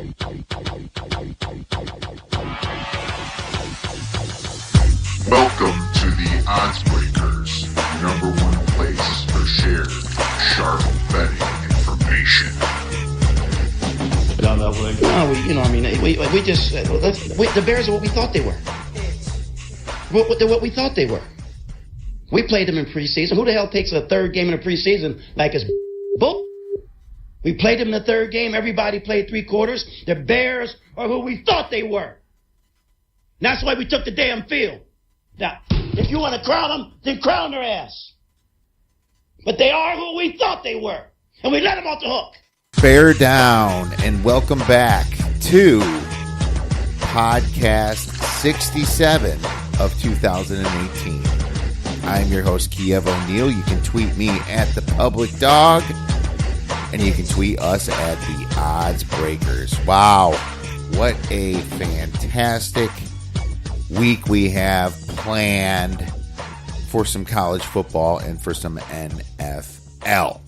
Welcome to the Odds Breakers, number one place for shared, sharp betting information. The Bears are what we thought they were. They're what we thought they were. We played them in preseason. Who the hell takes a third game in the preseason like it's bull? We played them in the third game. Everybody played three quarters. The Bears are who we thought they were. And that's why we took the damn field. Now, if you want to crown them, then crown their ass. But they are who we thought they were. And we let them off the hook. Bear down and welcome back to podcast 67 of 2018. I'm your host, Kiev O'Neil. You can tweet me at the Public Dog, and you can tweet us at the Odds Breakers. Wow, what a fantastic week we have planned for some college football and for some NFL.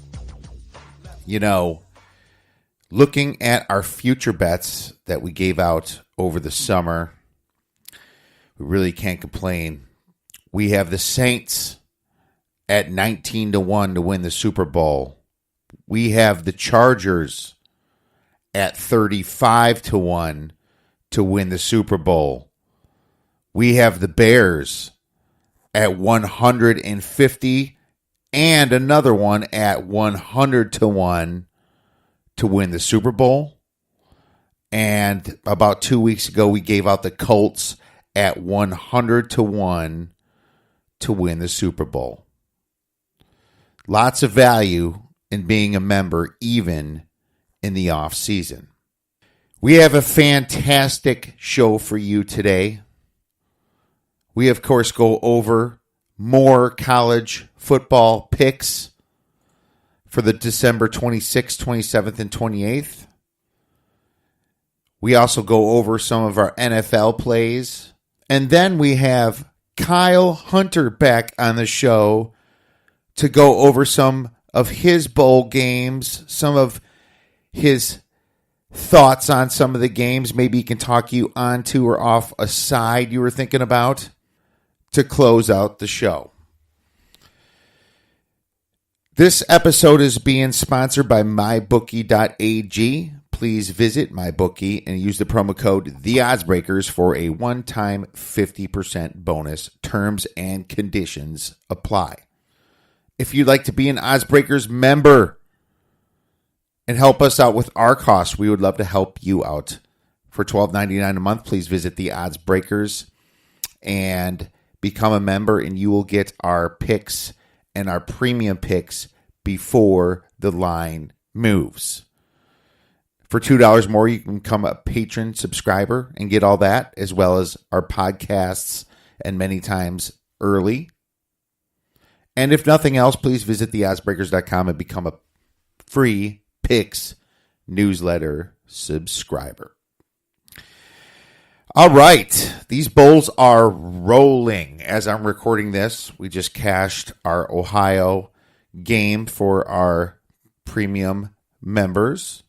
You know, looking at our future bets that we gave out over the summer, we really can't complain. We have the Saints at 19-1 to win the Super Bowl. We have the Chargers at 35-1 to win the Super Bowl. We have the Bears at 150 and another one at 100-1 to win the Super Bowl. And about 2 weeks ago, we gave out the Colts at 100-1 to win the Super Bowl. Lots of value in being a member, even in the off season. We have a fantastic show for you today. We, of course, go over more college football picks for the December 26th, 27th, and 28th. We also go over some of our NFL plays. And then we have Kyle Hunter back on the show to go over some of his bowl games, some of his thoughts on some of the games. Maybe he can talk you onto or off a side you were thinking about to close out the show. This episode is being sponsored by mybookie.ag. Please visit MyBookie and use the promo code TheOddsBreakers for a one-time 50% bonus. Terms and conditions apply. If you'd like to be an Oddsbreakers member and help us out with our costs, we would love to help you out. For $12.99 a month, please visit the Oddsbreakers and become a member, and you will get our picks and our premium picks before the line moves. For $2 more, you can become a patron subscriber and get all that, as well as our podcasts and many times early. And if nothing else, please visit theoddsbreakers.com and become a free picks newsletter subscriber. All right, these bowls are rolling. As I'm recording this, we just cashed our Ohio game for our premium members.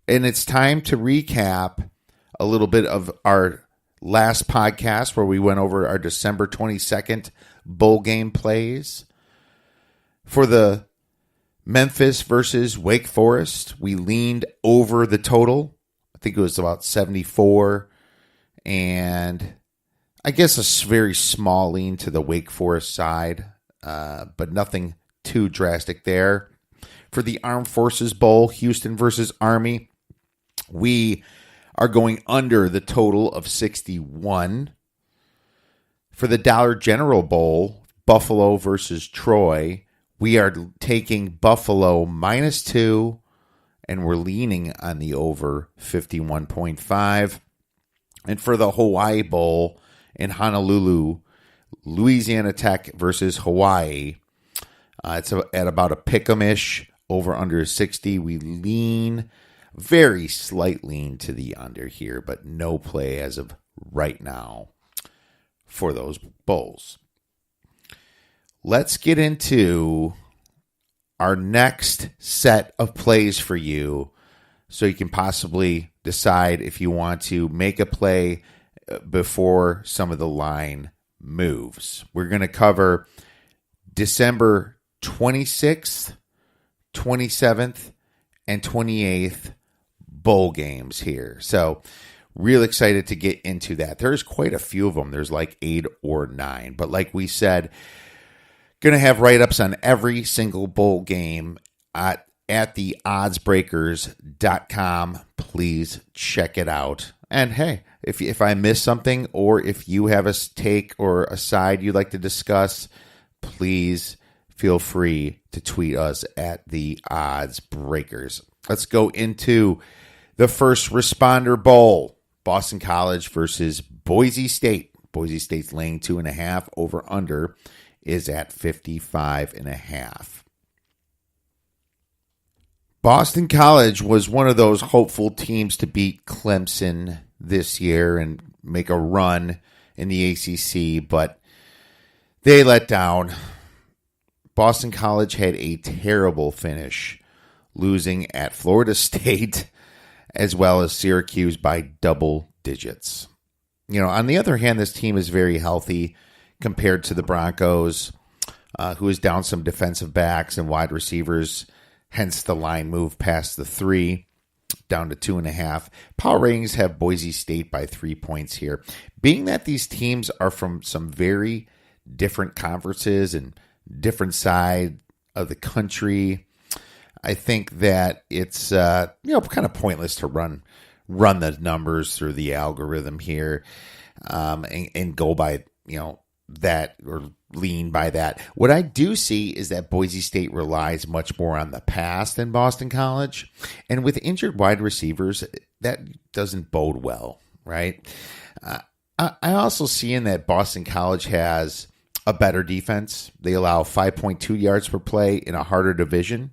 And it's time to recap a little bit of our last podcast where we went over our December 22nd bowl game plays. For the Memphis versus Wake Forest, we leaned over the total. I think it was about 74. And I guess a very small lean to the Wake Forest side, but nothing too drastic there. For the Armed Forces Bowl, Houston versus Army, we are going under the total of 61. For the Dollar General Bowl, Buffalo versus Troy, we are taking Buffalo -2, and we're leaning on the over 51.5. And for the Hawaii Bowl in Honolulu, Louisiana Tech versus Hawaii, it's at about a pick-em-ish, over under 60. We lean, very slight lean to the under here, but no play as of right now for those bowls. Let's get into our next set of plays for you so you can possibly decide if you want to make a play before some of the line moves. We're going to cover December 26th, 27th, and 28th bowl games here. So real excited to get into that. There's quite a few of them. There's like 8 or 9. But like we said, going to have write-ups on every single bowl game at theoddsbreakers.com. Please check it out. And hey, if I miss something or if you have a take or a side you'd like to discuss, please feel free to tweet us at the Odds Breakers. Let's go into the First Responder Bowl. Boston College versus Boise State. Boise State's laying 2.5. Over under is at 55.5. Boston College was one of those hopeful teams to beat Clemson this year and make a run in the ACC, but they let down. Boston College had a terrible finish, losing at Florida State as well as Syracuse by double digits. You know, on the other hand, this team is very healthy compared to the Broncos, who is down some defensive backs and wide receivers. Hence the line move past the 3, down to 2.5. Power ratings have Boise State by 3 points here. Being that these teams are from some very different conferences and different side of the country, I think that it's kind of pointless to run the numbers through the algorithm here and go by that or lean by that. What I do see is that Boise State relies much more on the pass than Boston College. And with injured wide receivers, that doesn't bode well, right? I also see in that Boston College has a better defense. They allow 5.2 yards per play in a harder division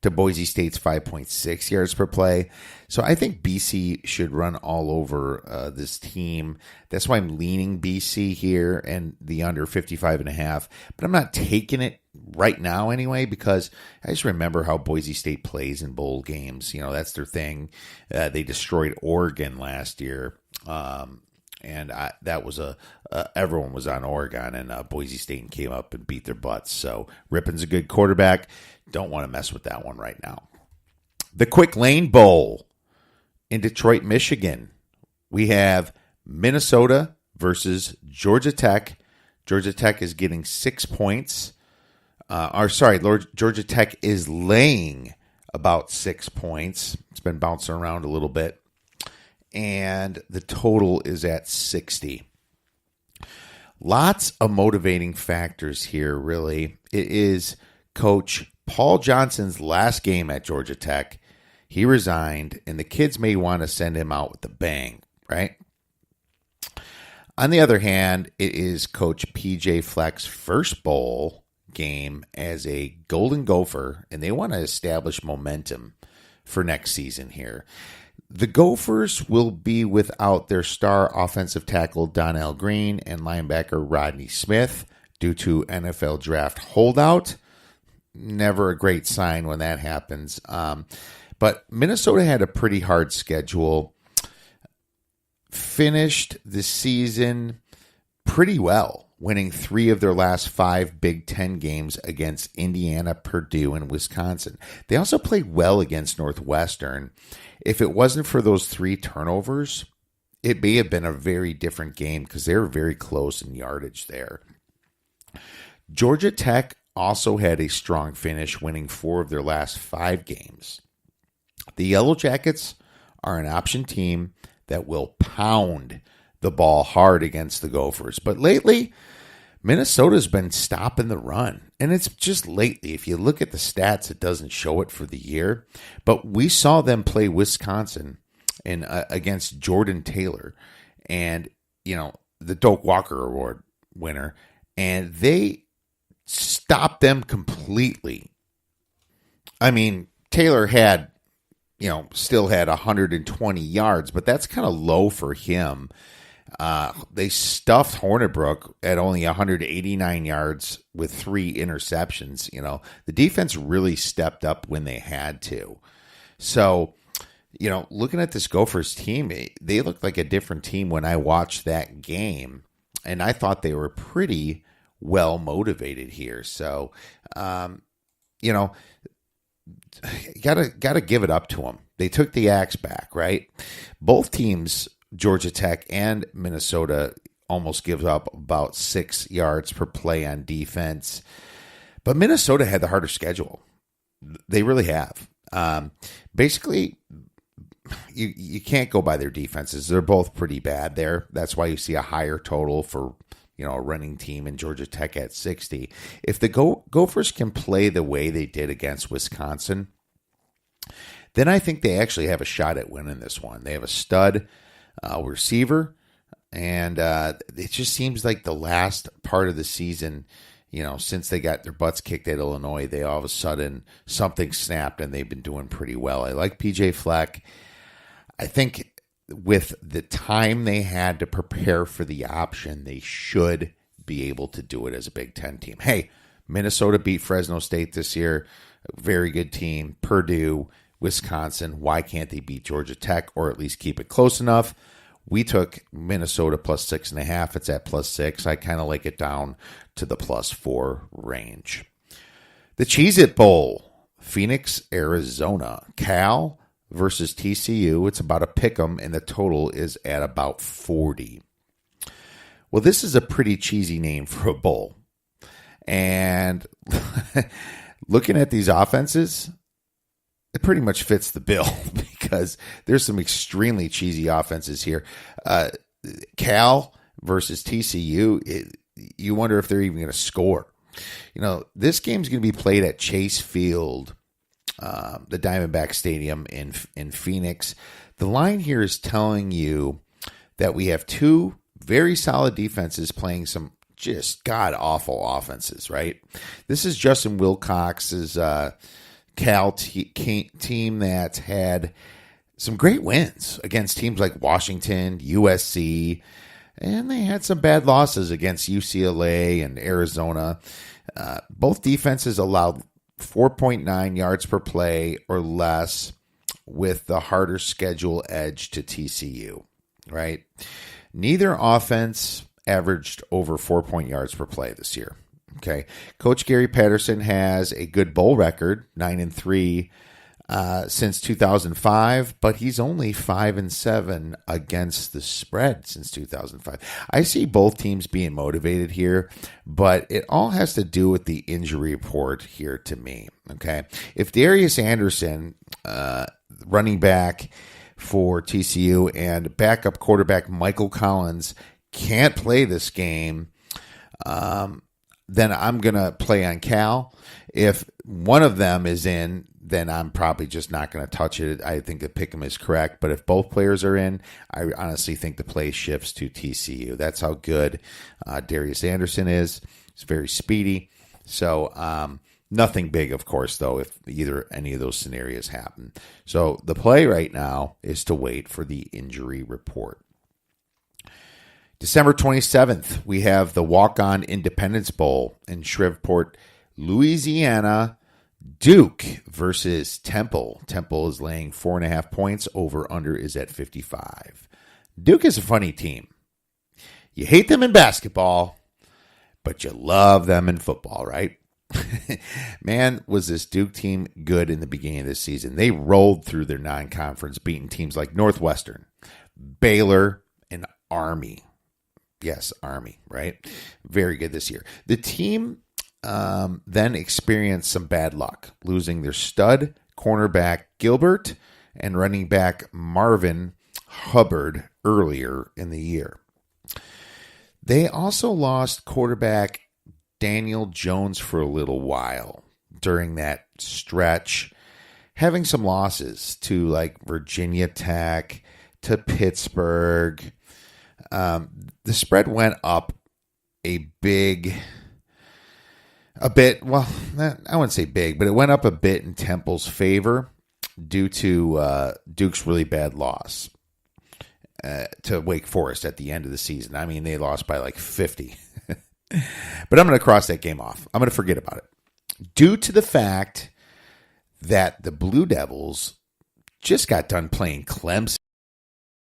to Boise State's 5.6 yards per play. So I think BC should run all over this team. That's why I'm leaning BC here and the under 55.5. But I'm not taking it right now anyway, because I just remember how Boise State plays in bowl games. You know, that's their thing. They destroyed Oregon last year. And that was everyone was on Oregon, and Boise State came up and beat their butts. So Rippon's a good quarterback. Don't want to mess with that one right now. The Quick Lane Bowl in Detroit, Michigan. We have Minnesota versus Georgia Tech. Georgia Tech is getting 6 points. Georgia Tech is laying about 6 points. It's been bouncing around a little bit. And the total is at 60. Lots of motivating factors here, really. It is Coach Paul Johnson's last game at Georgia Tech. He resigned, and the kids may want to send him out with a bang, right? On the other hand, it is Coach PJ Fleck's first bowl game as a Golden Gopher, and they want to establish momentum for next season here. The Gophers will be without their star offensive tackle Donnell Green and linebacker Rodney Smith due to NFL draft holdout. Never a great sign when that happens. But Minnesota had a pretty hard schedule. Finished the season pretty well, winning 3 of their last 5 Big Ten games against Indiana, Purdue, and Wisconsin. They also played well against Northwestern. If it wasn't for those 3 turnovers, it may have been a very different game because they were very close in yardage there. Georgia Tech also had a strong finish, winning 4 of their last 5 games. The Yellow Jackets are an option team that will pound the ball hard against the Gophers. But lately, Minnesota's been stopping the run. And it's just lately. If you look at the stats, it doesn't show it for the year. But we saw them play Wisconsin against Jordan Taylor and, the Doak Walker Award winner. And they stopped them completely. I mean, Taylor had, still had 120 yards, but that's kind of low for him. They stuffed Hornibrook at only 189 yards with 3 interceptions. The defense really stepped up when they had to. So looking at this Gophers team, they looked like a different team when I watched that game, and I thought they were pretty well motivated here. So, gotta give it up to them. They took the axe back, right? Both teams, Georgia Tech and Minnesota, almost give up about 6 yards per play on defense. But Minnesota had the harder schedule. They really have. Basically, you can't go by their defenses. They're both pretty bad there. That's why you see a higher total for a running team in Georgia Tech at 60. If the Gophers can play the way they did against Wisconsin, then I think they actually have a shot at winning this one. They have a stud receiver, and it just seems like the last part of the season, since they got their butts kicked at Illinois, they all of a sudden something snapped and they've been doing pretty well. I like PJ Fleck. I think with the time they had to prepare for the option, they should be able to do it as a Big Ten team. Hey, Minnesota beat Fresno State this year. Very good team. Purdue, Wisconsin. Why can't they beat Georgia Tech or at least keep it close enough? We took Minnesota plus 6.5. It's at plus 6. I kind of like it down to the plus 4 range. The Cheeze-it Bowl, Phoenix, Arizona. Cal versus TCU. It's about a pick'em, and the total is at about 40. Well, this is a pretty cheesy name for a bowl. And looking at these offenses, it pretty much fits the bill because there's some extremely cheesy offenses here. Cal versus TCU, you wonder if they're even going to score. This game's going to be played at Chase Field, the Diamondback Stadium in Phoenix. The line here is telling you that we have two very solid defenses playing some just god-awful offenses, right? This is Justin Wilcox's Cal team that's had some great wins against teams like Washington, USC, and they had some bad losses against UCLA and Arizona. Both defenses allowed 4.9 yards per play or less, with the harder schedule edge to TCU, right? Neither offense averaged over 4 yards per play this year. Okay, Coach Gary Patterson has a good bowl record, 9-3 since 2005, but he's only 5-7 against the spread since 2005. I see both teams being motivated here, but it all has to do with the injury report here to me. Okay, if Darius Anderson, running back for TCU, and backup quarterback Michael Collins can't play this game, then I'm going to play on Cal. If one of them is in, then I'm probably just not going to touch it. I think the pick'em is correct. But if both players are in, I honestly think the play shifts to TCU. That's how good Darius Anderson is. He's very speedy. So nothing big, of course, though, if any of those scenarios happen. So the play right now is to wait for the injury report. December 27th, we have the Walk-On Independence Bowl in Shreveport, Louisiana. Duke versus Temple. Temple is laying 4.5 points. Over-under is at 55. Duke is a funny team. You hate them in basketball, but you love them in football, right? Man, was this Duke team good in the beginning of this season. They rolled through their non-conference, beating teams like Northwestern, Baylor, and Army. Yes, Army, right? Very good this year. The team then experienced some bad luck, losing their stud cornerback Gilbert and running back Marvin Hubbard earlier in the year. They also lost quarterback Daniel Jones for a little while during that stretch, having some losses to like Virginia Tech, to Pittsburgh. The spread went up a bit. Well, I wouldn't say big, but it went up a bit in Temple's favor due to Duke's really bad loss to Wake Forest at the end of the season. I mean, they lost by like 50. But I'm going to cross that game off. I'm going to forget about it. Due to the fact that the Blue Devils just got done playing Clemson.